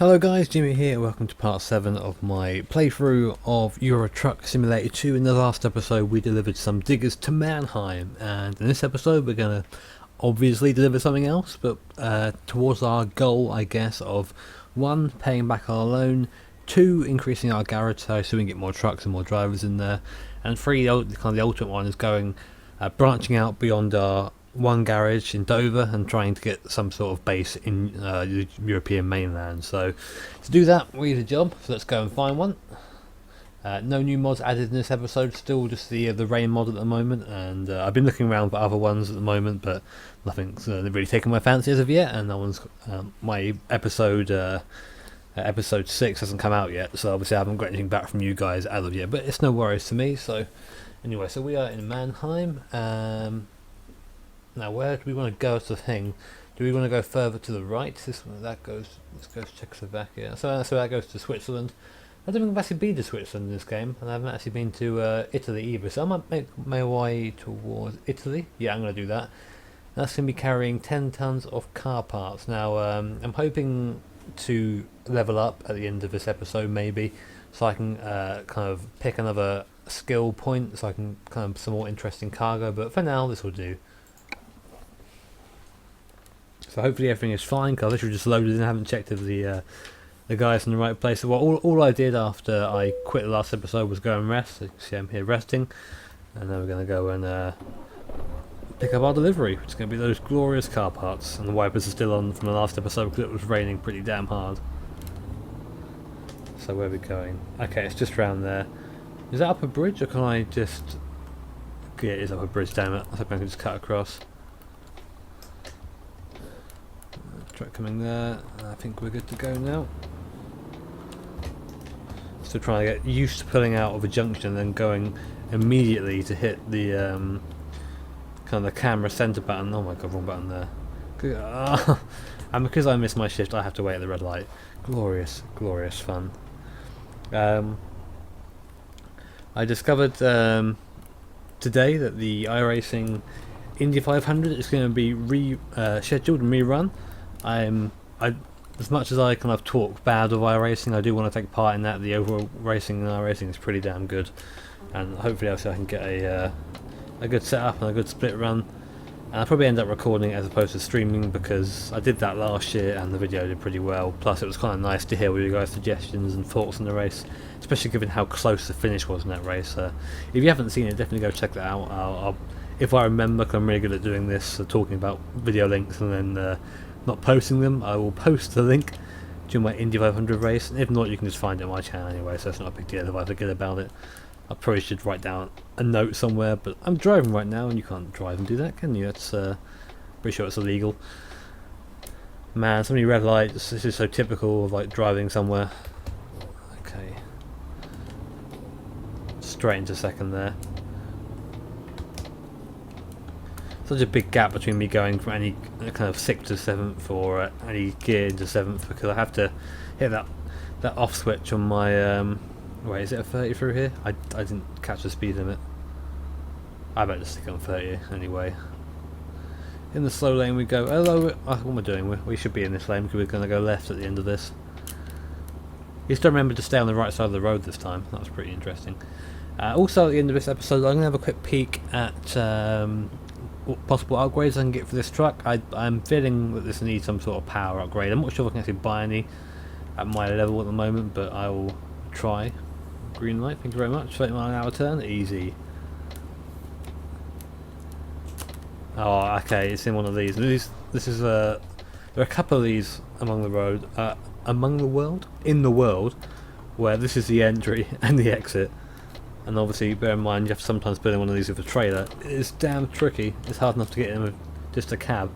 Hello guys, Jimmy here, welcome to part 7 of my playthrough of Euro Truck Simulator 2. In the last episode we delivered some diggers to Mannheim, and in this episode we're going to obviously deliver something else, but towards our goal, I guess, of 1, paying back our loan, 2, increasing our garage size so we can get more trucks and more drivers in there, and 3, the ultimate one is going branching out beyond our one garage in Dover and trying to get some sort of base in the European mainland. So to do that we need a job, so let's go and find one. No new mods added in this episode, still just the rain mod at the moment, and I've been looking around for other ones at the moment, but nothing's really taken my fancy as of yet, and no one's my episode 6 hasn't come out yet, so obviously I haven't got anything back from you guys as of yet, but it's no worries to me. So anyway, so we are in Mannheim. Now where do we want to go to the thing? Do we want to go further to the right? This one, that goes, let's go to Czechoslovakia. So that goes to Switzerland. I don't think I've actually been to Switzerland in this game, and I haven't actually been to Italy either, so I might make my way towards Italy. Yeah, I'm going to do that. That's going to be carrying 10 tons of car parts. Now I'm hoping to level up at the end of this episode maybe, so I can kind of pick another skill point, so I can kind of some more interesting cargo, but for now this will do. So hopefully everything is fine, because I literally just loaded in, I haven't checked if the guy's in the right place. So all I did after I quit the last episode was go and rest. So you can see I'm here resting, and then we're going to go and pick up our delivery, which is going to be those glorious car parts. And the wipers are still on from the last episode because it was raining pretty damn hard. So where are we going? Okay, it's just around there. Is that up a bridge, or can I just... Yeah, it is up a bridge, damn it. I hope I can just cut across. Truck coming there. I think we're good to go now. Still trying to get used to pulling out of a junction and then going immediately to hit the kind of the camera center button. Oh my god, wrong button there. And because I missed my shift, I have to wait at the red light. Glorious, glorious fun. I discovered today that the iRacing Indy 500 is going to be scheduled and rerun. As much as I kind of talk bad of iRacing, I do want to take part in that. The overall racing in iRacing is pretty damn good, and hopefully I can get a good setup and a good split run. And I'll probably end up recording it as opposed to streaming, because I did that last year and the video did pretty well. Plus it was kind of nice to hear all you guys' suggestions and thoughts on the race, especially given how close the finish was in that race. If you haven't seen it, definitely go check that out. If I remember, because I'm really good at doing this, talking about video links and then not posting them, I will post the link during my Indy 500 race, and if not you can just find it on my channel anyway, so it's not a big deal if I forget about it. I probably should write down a note somewhere, but I'm driving right now and you can't drive and do that, can you? That's pretty sure it's illegal. Man, so many red lights. This is so typical of like driving somewhere. Okay, straight into second there. Such a big gap between me going from any kind of 6th to 7th or any gear into 7th, because I have to hit that off switch on my wait, is it a 30 through here? I didn't catch the speed limit. I better just stick on 30 anyway. In the slow lane we go. Hello, what am I doing? We should be in this lane because we're going to go left at the end of this. You still remember to stay on the right side of the road this time. That was pretty interesting. Also at the end of this episode I'm going to have a quick peek at what possible upgrades I can get for this truck. I'm feeling that this needs some sort of power upgrade. I'm not sure if I can actually buy any at my level at the moment, but I will try. Green light, thank you very much. 30 mile an hour turn, easy. Oh, okay, it's in one of these. This is there are a couple of these among the road, in the world, where this is the entry and the exit. And obviously, bear in mind, you have to sometimes put in one of these with a trailer. It's damn tricky. It's hard enough to get in with just a cab.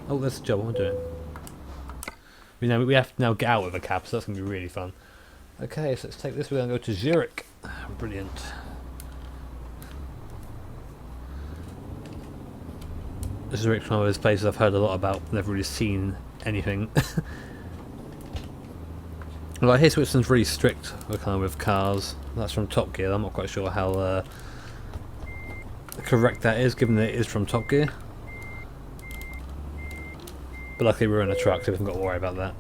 Oh, that's the job. What am I doing? We have to now get out with a cab, so that's going to be really fun. Okay, so let's take this. We're going to go to Zurich. Brilliant. Zurich's one of those places I've heard a lot about, never really seen anything. Well, I hear Switzerland's really strict with cars. That's from Top Gear. I'm not quite sure how correct that is, given that it is from Top Gear. But luckily we're in a truck, so we haven't got to worry about that.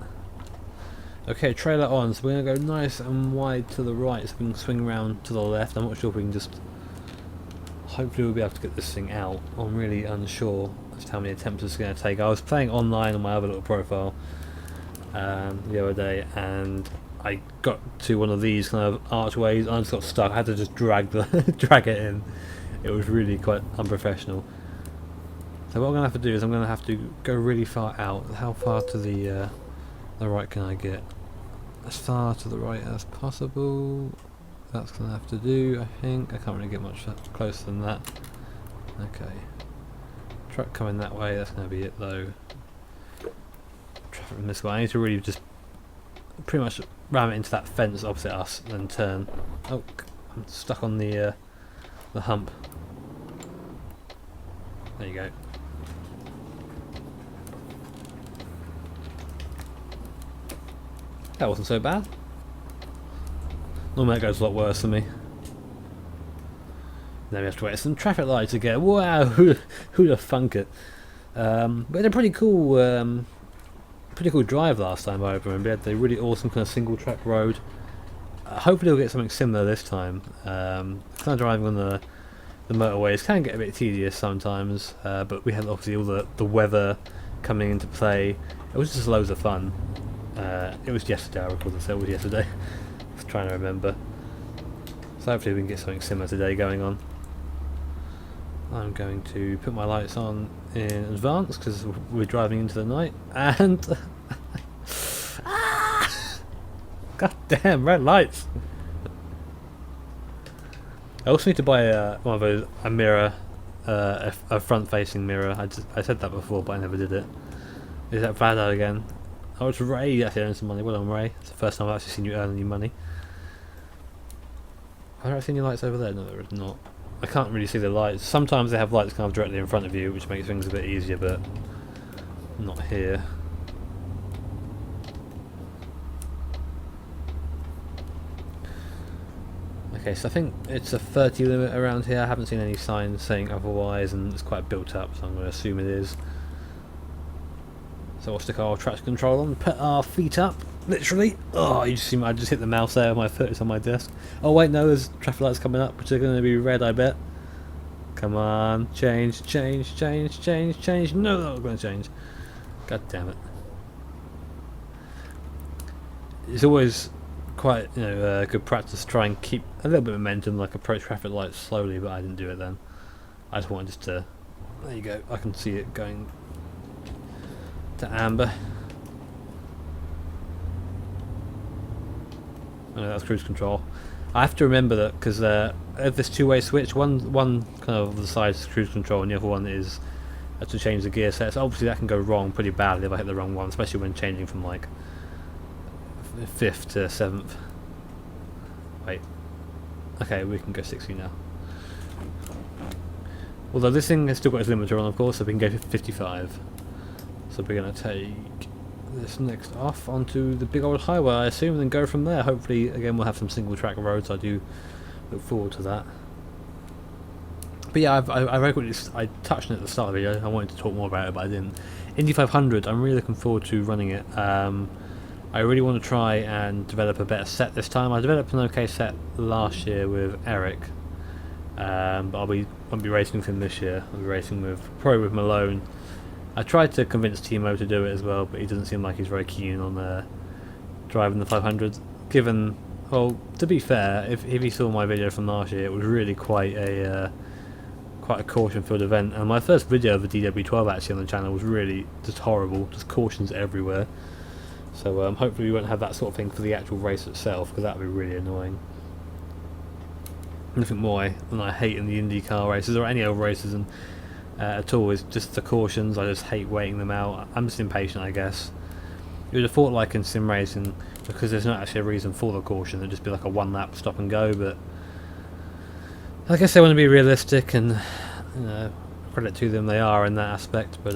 Okay, trailer on, so we're going to go nice and wide to the right so we can swing around to the left. I'm not sure if we can just... Hopefully we'll be able to get this thing out. I'm really unsure as to how many attempts it's going to take. I was playing online on my other little profile the other day, and I got to one of these kind of archways and I just got stuck. I had to just drag drag it in. It was really quite unprofessional. So what I'm going to have to do is I'm going to have to go really far out. How far to the right can I get? As far to the right as possible. That's going to have to do, I think. I can't really get much closer than that. Okay. Truck coming that way, that's going to be it though. Traffic from this way. I need to really just pretty much ram it into that fence opposite us, then turn. Oh, I'm stuck on the hump. There you go. That wasn't so bad. Normally that goes a lot worse for me. Then we have to wait some traffic lights again. Wow, who'd have thunk it? But we had a pretty cool drive last time. I remember we had the really awesome kind of single track road. Hopefully we'll get something similar this time. Kind of driving on the motorways can get a bit tedious sometimes, but we had obviously all the weather coming into play. It was just loads of fun. It was yesterday, I recall it was yesterday. I was trying to remember. So hopefully we can get something similar today going on. I'm going to put my lights on in advance because we're driving into the night, and god damn, red lights. I also need to buy one of those, a mirror, a front-facing mirror. I said that before, but I never did it. Is that Vado again? Oh, it's Ray actually earning some money. Well done, Ray. It's the first time I've actually seen you earn any money. Have I seen your lights over there? No, there is not. I can't really see the lights. Sometimes they have lights kind of directly in front of you, which makes things a bit easier, but not here. Okay, so I think it's a 30 limit around here. I haven't seen any signs saying otherwise, and it's quite built up, so I'm going to assume it is. So we'll stick our traction control on, put our feet up, literally. Oh, you just see I just hit the mouse there, my foot is on my desk. Oh wait, no, there's traffic lights coming up, which are going to be red, I bet. Come on, change, change, change, change, change. No, they're not going to change. God damn it. It's always quite, good practice to try and keep a little bit of momentum, like approach traffic lights slowly, but I didn't do it then. I just wanted to, there you go, I can see it going to amber. Oh, that's cruise control. I have to remember that because this two-way switch, one kind of the side is cruise control and the other one is to change the gear set. So obviously that can go wrong pretty badly if I hit the wrong one, especially when changing from like 5th to 7th. Wait. Okay, we can go 60 now. Although this thing has still got its limiter on, of course, so we can go to 55. So we're going to take this next off onto the big old highway, I assume, and then go from there. Hopefully, again, we'll have some single track roads. I do look forward to that. But yeah, I touched on it at the start of the video. I wanted to talk more about it, but I didn't. Indy 500, I'm really looking forward to running it. I really want to try and develop a better set this time. I developed an okay set last year with Eric, but I won't be racing with him this year. I'll be racing probably with Malone. I tried to convince Timo to do it as well, but he doesn't seem like he's very keen on driving the 500. Given, well, to be fair, if he saw my video from last year, it was really quite a caution-filled event. And my first video of the DW12 actually on the channel was really just horrible, just cautions everywhere. So hopefully we won't have that sort of thing for the actual race itself, because that would be really annoying. Nothing more than I hate in the IndyCar races or any other races and at all is just the cautions. I just hate waiting them out. I'm just impatient, I guess. You would have thought, like in sim racing, because there's not actually a reason for the caution, it'd just be like a one-lap stop and go. But I guess they want to be realistic, and credit to them, they are in that aspect. But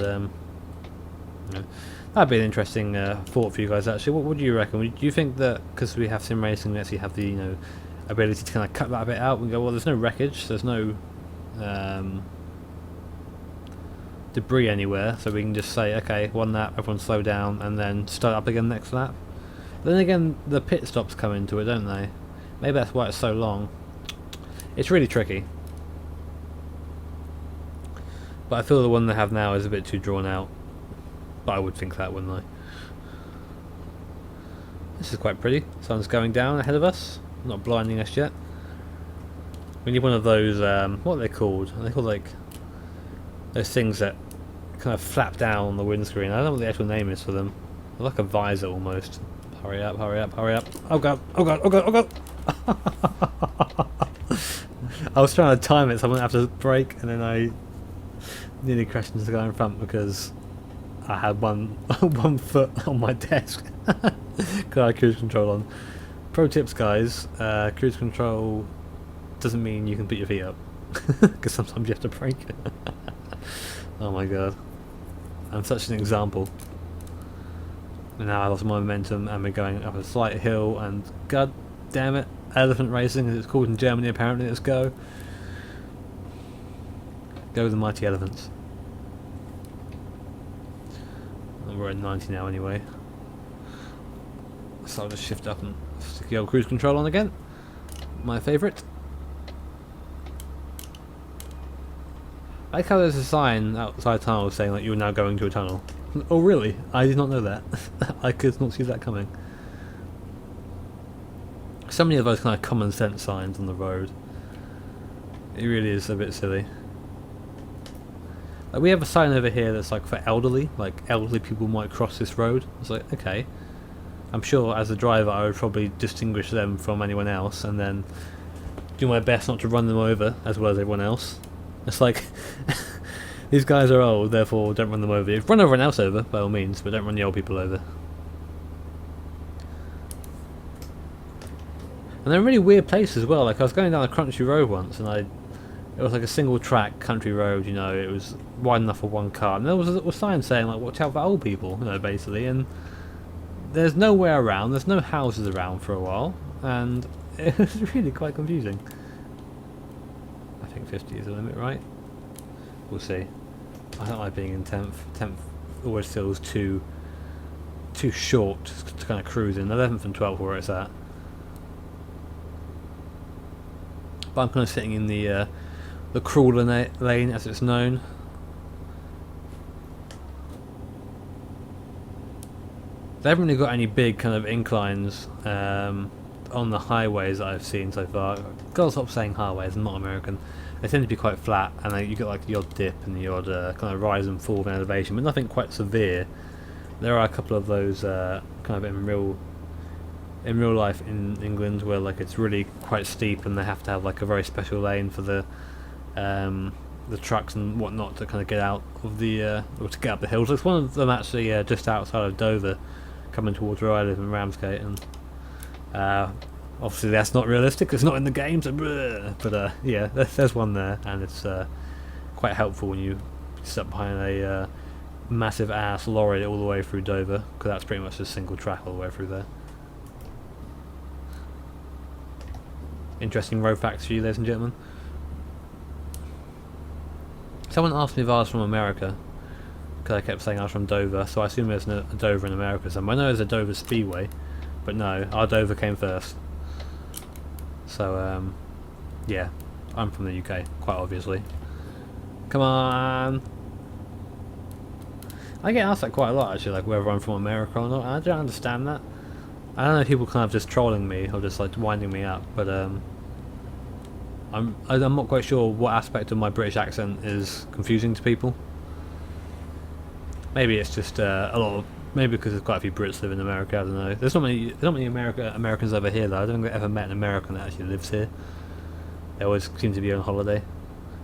that'd be an interesting thought for you guys. Actually, what would you reckon? Do you think that because we have sim racing, we actually have the ability to kind of cut that bit out and go, well, there's no wreckage, there's no debris anywhere, so we can just say, okay, one lap, everyone slow down, and then start up again next lap? Then again, the pit stops come into it, don't they? Maybe that's why it's so long. It's really tricky. But I feel the one they have now is a bit too drawn out. But I would think that, wouldn't I? This is quite pretty. Sun's going down ahead of us. Not blinding us yet. We need one of those, what are they called? Are they called like those things that kind of flap down on the windscreen? I don't know what the actual name is for them. They're like a visor almost. Hurry up, hurry up, hurry up. Oh god, oh god, oh god, oh god! I was trying to time it so I wouldn't have to brake, and then I nearly crashed into the guy in front because I had one foot on my desk. Got our cruise control on. Pro tips, guys. Cruise control doesn't mean you can put your feet up, because sometimes you have to brake. Oh my god, I'm such an example. And now I lost my momentum, and we're going up a slight hill, and god damn it, elephant racing, as it's called in Germany apparently. Let's go. Go the mighty elephants. And we're at 90 now anyway. So I'll just shift up and stick the old cruise control on again. My favourite. I like how there's a sign outside tunnel saying that you're now going to a tunnel. Oh really? I did not know that. I could not see that coming. So many of those kind of common sense signs on the road. It really is a bit silly. Like we have a sign over here that's like for elderly, like elderly people might cross this road. It's like, okay. I'm sure as a driver I would probably distinguish them from anyone else and then do my best not to run them over as well as everyone else. It's like, these guys are old, therefore don't run them over. Run everyone else over, by all means, but don't run the old people over. And they're in really weird places as well. Like I was going down a country road once, and it was like a single track country road. You know, it was wide enough for one car, and there was a sign saying like, "Watch out for old people," you know, basically. And there's nowhere around. There's no houses around for a while, and it was really quite confusing. I think 50 is the limit, right? We'll see. I don't like being in 10th. 10th always feels too short to kind of cruise in. 11th and 12th where it's at. But I'm kind of sitting in the crawler lane as it's known. They haven't really got any big kind of inclines on the highways that I've seen so far. Gotta stop saying highways, I'm not American. They tend to be quite flat, and you get like the odd dip and the odd kind of rise and fall in elevation, but nothing quite severe. There are a couple of those kind of in real life in England where like it's really quite steep, and they have to have like a very special lane for the trucks and whatnot to kind of get out of the or to get up the hills. There's one of them actually just outside of Dover, coming towards where I live in Ramsgate, and obviously that's not realistic. It's not in the game, so but yeah, there's one there, and it's quite helpful when you sit behind a massive ass lorry all the way through Dover, because that's pretty much a single track all the way through there. Interesting road facts for you, ladies and gentlemen. Someone asked me if I was from America, because I kept saying I was from Dover, so I assume there's a Dover in America somewhere. I know there's a Dover Speedway, but no, our Dover came first. So, yeah, I'm from the UK, quite obviously. Come on! I get asked that quite a lot, actually, like whether I'm from America or not. I don't understand that. I don't know if people kind of just trolling me or just like winding me up, but I'm not quite sure what aspect of my British accent is confusing to people. Maybe it's just a lot of, maybe because there's quite a few Brits live in America. I don't know. There's not many Americans over here though. I don't think I've ever met an American that actually lives here. They always seem to be on holiday,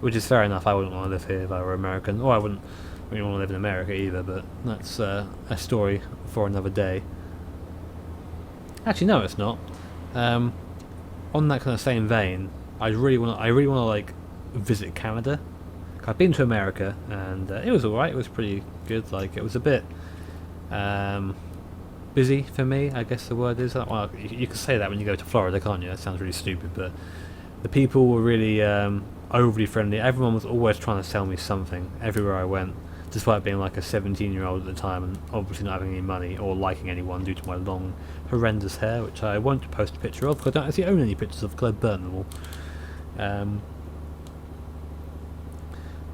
which is fair enough. I wouldn't want to live here if I were American, or I wouldn't really want to live in America either. But that's a story for another day. Actually, no, it's not. On that kind of same vein, I really want to like visit Canada. I've been to America, and it was alright. It was pretty good. Like, it was a bit busy for me, I guess the word is. Well, you can say that when you go to Florida, can't you? That sounds really stupid, but the people were really overly friendly. Everyone was always trying to sell me something everywhere I went. despite being like a 17-year-old at the time and obviously not having any money or liking anyone due to my long, horrendous hair, which I won't post a picture of because I don't actually own any pictures of because I burned them all.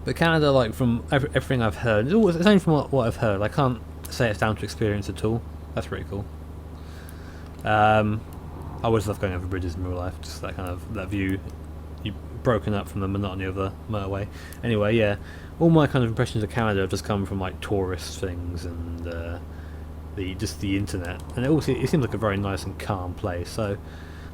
But Canada, like from everything I've heard, it's only from what I've heard. I can't say it's down to experience at all. That's pretty cool. I always love going over bridges in real life, just that kind of that view. You've broken up from the monotony of the motorway. Anyway, yeah, all my kind of impressions of Canada have just come from like tourist things and the internet, and it seems like a very nice and calm place. So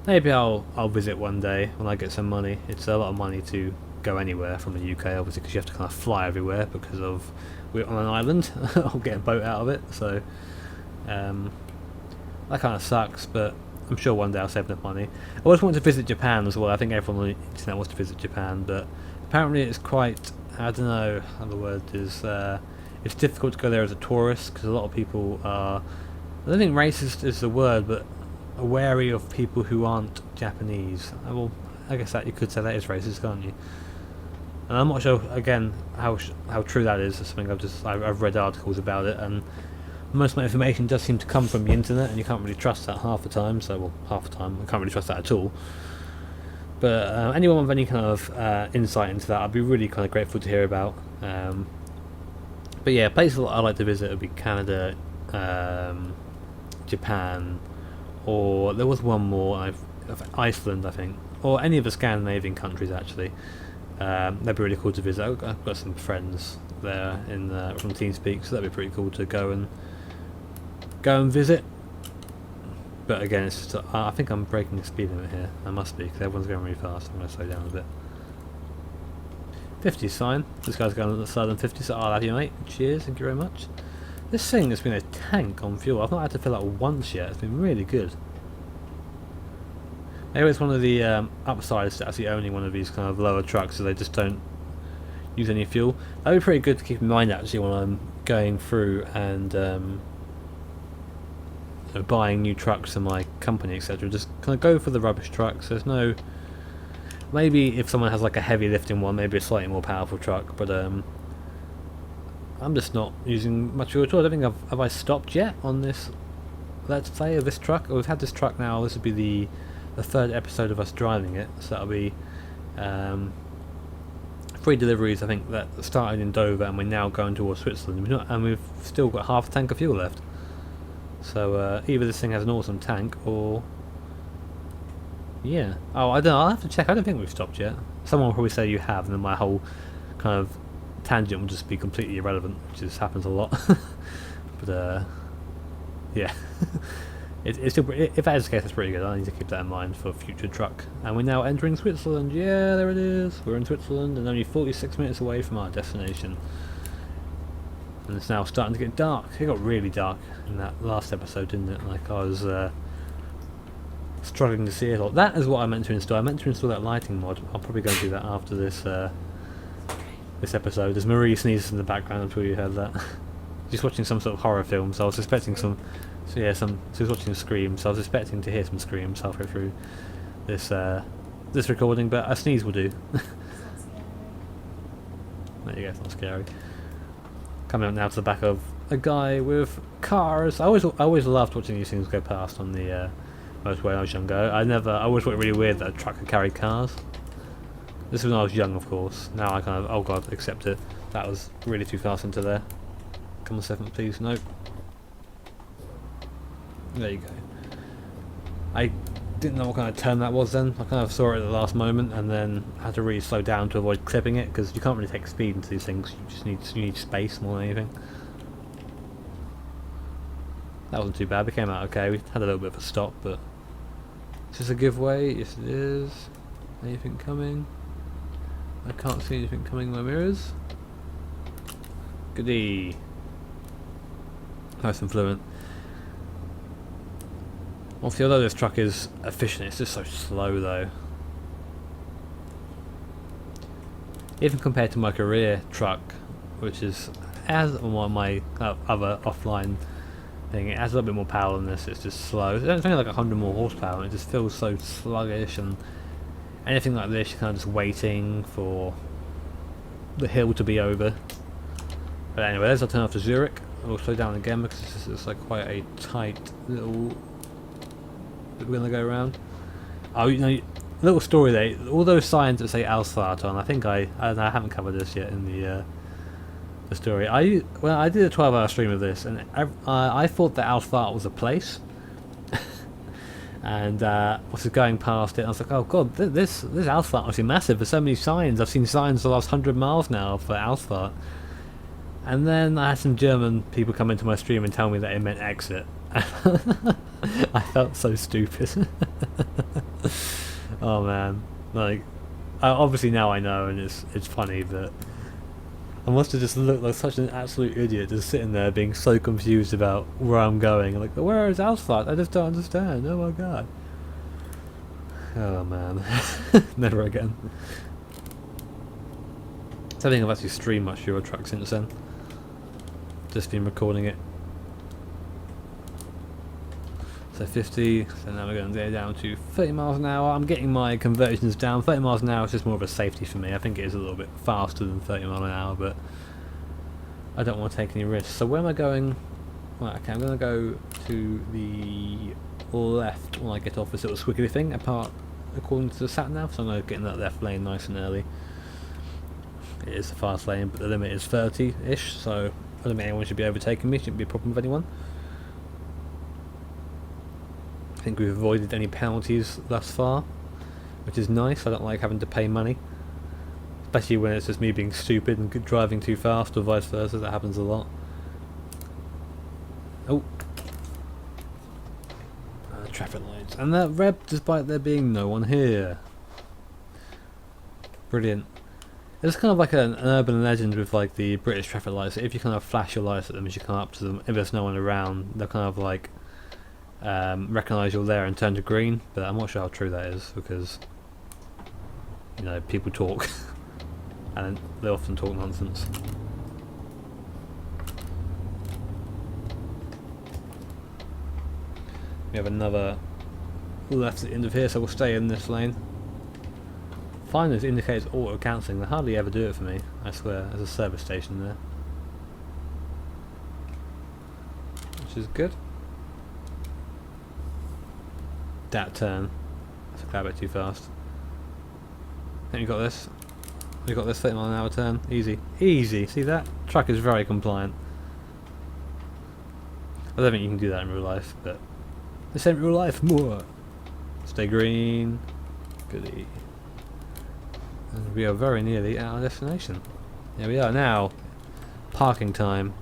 maybe I'll visit one day when I get some money. It's a lot of money to go anywhere from the UK, obviously, because you have to kind of fly everywhere because of we're on an island. I'll get a boat out of it, so that kind of sucks. But I'm sure one day I'll save enough money. I always want to visit Japan as well. I think everyone on the internet wants to visit Japan, but apparently it's quite, I don't know how the word is, it's difficult to go there as a tourist because a lot of people are, I don't think racist is the word, but wary of people who aren't Japanese. Well, I guess that you could say that is racist, can't you? And I'm not sure again how true that is. It's something I've read articles about it, and most of my information does seem to come from the internet, and you can't really trust that half the time. So, well, half the time I can't really trust that at all. But anyone with any kind of insight into that, I'd be really kind of grateful to hear about. But yeah, places I'd like to visit would be Canada, Japan, or there was one more, Iceland, I think, or any of the Scandinavian countries actually. That'd be really cool to visit. I've got some friends there from TeamSpeak, so that'd be pretty cool to go and visit. But again, it's just, I think I'm breaking the speed limit here. I must be, because everyone's going really fast. I'm going to slow down a bit. 50 is fine. This guy's going slower than 50, so I'll have you, mate. Cheers, thank you very much. This thing has been a tank on fuel. I've not had to fill up once yet. It's been really good. Maybe it's one of the upsides to actually owning one of these kind of lower trucks, so they just don't use any fuel. That'd be pretty good to keep in mind actually when I'm going through and buying new trucks for my company, etc. Just kind of go for the rubbish trucks. There's no, maybe if someone has like a heavy lifting one, maybe a slightly more powerful truck, but I'm just not using much fuel at all. I don't think have I stopped yet on this let's play of this truck. We've had this truck now. This would be the third episode of us driving it, so that'll be 3 deliveries I think that started in Dover, and we're now going towards Switzerland, and we've still got half a tank of fuel left. So either this thing has an awesome tank, or yeah. Oh, I don't know. I'll have to check. I don't think we've stopped yet. Someone will probably say you have, and then my whole kind of tangent will just be completely irrelevant, which just happens a lot. But yeah. It's still, if that is the case, that's pretty good. I need to keep that in mind for a future truck. And we're now entering Switzerland. Yeah, there it is. We're in Switzerland and only 46 minutes away from our destination. And it's now starting to get dark. It got really dark in that last episode, didn't it? Like I was struggling to see it all. That is what I meant to install. I meant to install that lighting mod. I'll probably go and do that after this this episode. There's Marie sneezes in the background. I'm sure you heard that. She's watching some sort of horror film, so I was expecting some. So yeah, she was watching screams. So I was expecting to hear some screams halfway through this this recording, but a sneeze will do. There you go. It's not scary. Coming up now to the back of a guy with cars. I always loved watching these things go past on the motorway when I was younger. I always thought it really weird that a truck could carry cars. This was when I was young, of course. Now I kind of, oh god, accept it. That was really too fast into there. Come on, 7, please. Nope. There you go. I didn't know what kind of turn that was then. I kind of saw it at the last moment and then had to really slow down to avoid clipping it, because you can't really take speed into these things. You need space more than anything. That wasn't too bad. We came out okay. We had a little bit of a stop, but is this a giveaway? Yes, it is. Anything coming? I can't see anything coming in my mirrors. Goodie. Nice and fluent. Obviously, although this truck is efficient, it's just so slow though. Even compared to my career truck, which is as on my other offline thing, it has a little bit more power than this. It's just slow. It's only like 100 more horsepower, and it just feels so sluggish. And anything like this, you're kind of just waiting for the hill to be over. But anyway, let's turn off to Zurich. We'll slow down again because this is like quite a tight little that we're gonna go around. Oh, you know, little story there. All those signs that say Ausfahrt on, I think I haven't covered this yet in the story. I did a 12-hour stream of this, and I thought that Ausfahrt was a place. And was going past it, and I was like, oh god, this Ausfahrt must be massive. There's so many signs. I've seen signs the last 100 miles now for Ausfahrt. And then I had some German people come into my stream and tell me that it meant exit. I felt so stupid. Oh man, like, obviously now I know, and it's funny, but I must have just looked like such an absolute idiot, just sitting there being so confused about where I'm going. Like, where is Ausfahrt? I just don't understand. Oh my god. Oh man, never again. I think I've actually streamed much Euro Truck since then. Just been recording it. So 50, so now we're going to go down to 30 miles an hour. I'm getting my conversions down. 30 miles an hour is just more of a safety for me. I think it is a little bit faster than 30 miles an hour, but I don't want to take any risks. So where am I going? Right, okay, I'm going to go to the left when I get off this little squiggly thing, apart according to the sat-nav, so I'm going to get in that left lane nice and early. It is a fast lane, but the limit is 30-ish, so I don't think anyone should be overtaking me. Shouldn't be a problem with anyone. I think we've avoided any penalties thus far, which is nice. I don't like having to pay money, especially when it's just me being stupid and driving too fast, or vice versa. That happens a lot. Oh, traffic lights, and that red, despite there being no one here. Brilliant. It's kind of like an urban legend with like the British traffic lights. If you kind of flash your lights at them as you come up to them, if there's no one around, they'll kind of like recognise you're there and turn to green. But I'm not sure how true that is, because you know, people talk and they often talk nonsense. We have another left at the end of here, so we'll stay in this lane. Fine, it indicates auto cancelling. They hardly ever do it for me, I swear. There's a service station there, which is good. That turn, that's a bit too fast. I think you got this. You got this 30 mile an hour turn. Easy, easy. See that? Truck is very compliant. I don't think you can do that in real life, but this ain't real life. More. Stay green. Goody. And we are very nearly at our destination. Here we are now. Parking time.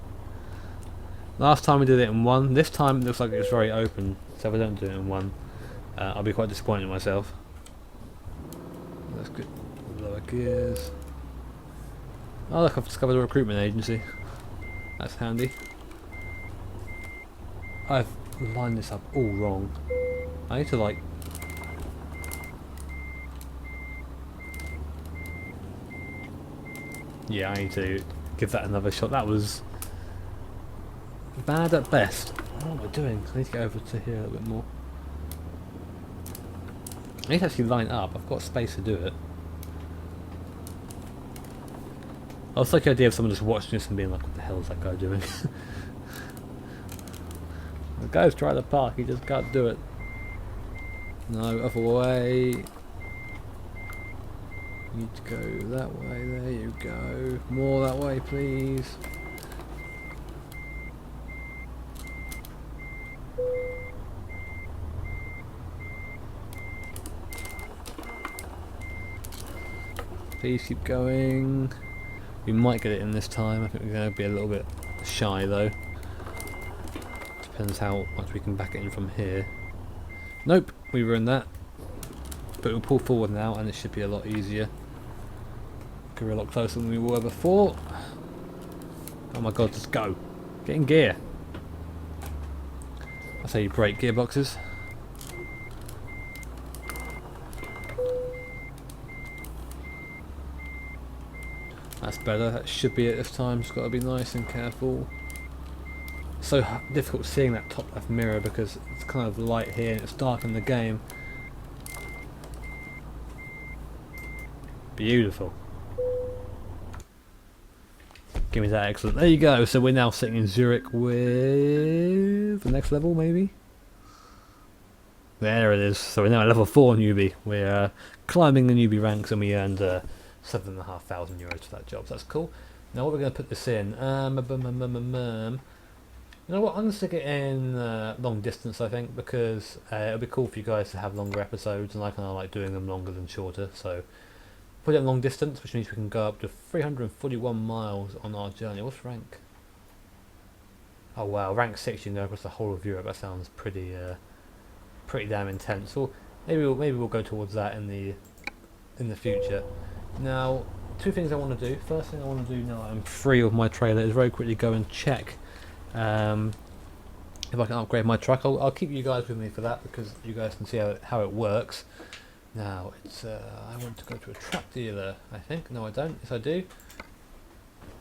Last time we did it in one. This time it looks like it's very open, so if I don't do it in one, I'll be quite disappointed in myself. That's good. Lower gears. Oh look, I've discovered a recruitment agency. That's handy. I've lined this up all wrong. I need to like... Yeah, I need to give that another shot. That was bad at best. What am I doing? I need to get over to here a little bit more. I need to actually line up. I've got space to do it. I was like the idea of someone just watching this and being like, what the hell is that guy doing? The guy's trying to park, he just can't do it. No, other way. Need to go that way, there you go. More that way, please. Please keep going. We might get it in this time. I think we're going to be a little bit shy though. Depends how much we can back it in from here. Nope, we ruined that. But we'll pull forward now and it should be a lot easier. We're a lot closer than we were before. Oh my god, just go. Get in gear. That's how you break gearboxes. That's better, that should be it this time. Just got to be nice and careful. So difficult seeing that top left mirror because it's kind of light here and it's dark in the game. Give me that, excellent. There you go. So we're now sitting in Zurich with the next level, maybe. There it is. So we're now at level 4 newbie. We're climbing the newbie ranks, and we earned €7,500 for that job. So that's cool. Now what we're going to put this in? You know what? I'm going to stick it in long distance, I think, because it'll be cool for you guys to have longer episodes, and I kind of like doing them longer than shorter. So put it in long distance, which means we can go up to 341 miles on our journey. What's rank? Oh wow, rank 6. You can go across the whole of Europe. That sounds pretty damn intense. Well, maybe we'll go towards that in the future. Now, two things I want to do. First thing I want to do now I'm free of my trailer is very quickly go and check if I can upgrade my truck. I'll keep you guys with me for that because you guys can see how it works. Now it's I want to go to a truck dealer. I think no, I don't. Yes, I do.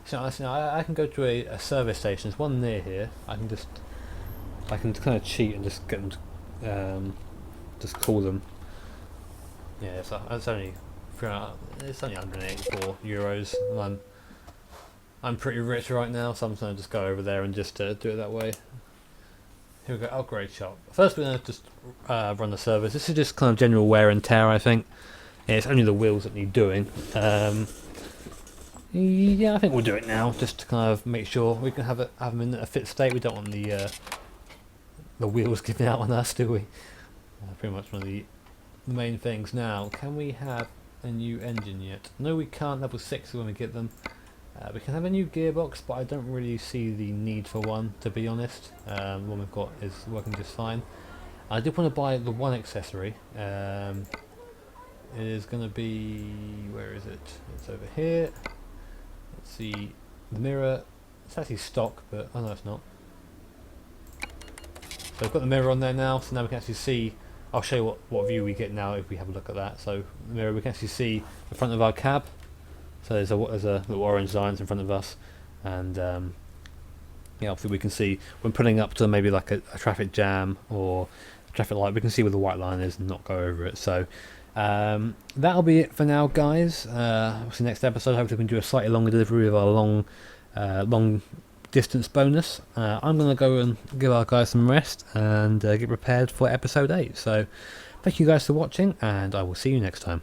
So I can go to a service station. There's one near here. I can kind of cheat and just get them to just call them. Yeah, so it's only €184, and I'm pretty rich right now, so I'm just going to just go over there and just do it that way. Here we go, upgrade shop. First we're going to just run the service. This is just kind of general wear and tear, I think. Yeah, it's only the wheels that need doing. Yeah, I think we'll do it now, just to kind of make sure we can have them in a fit state. We don't want the wheels giving out on us, do we? Pretty much one of the main things. Now, can we have a new engine yet? No, we can't. Level 6 when we get them. We can have a new gearbox, but I don't really see the need for one, to be honest. The one we've got is working just fine. I did want to buy the one accessory. It is going to be... where is it? It's over here. Let's see. The mirror. It's actually stock, but... oh no, it's not. So I've got the mirror on there now, so now we can actually see... I'll show you what view we get now if we have a look at that. So the mirror, we can actually see the front of our cab. So there's a little orange lines in front of us, and yeah, obviously we can see when pulling up to maybe like a traffic jam or a traffic light, we can see where the white line is and not go over it. So that'll be it for now, guys. Obviously next episode, hopefully we can do a slightly longer delivery of our long distance bonus. I'm going to go and give our guys some rest and get prepared for episode 8. So thank you guys for watching, and I will see you next time.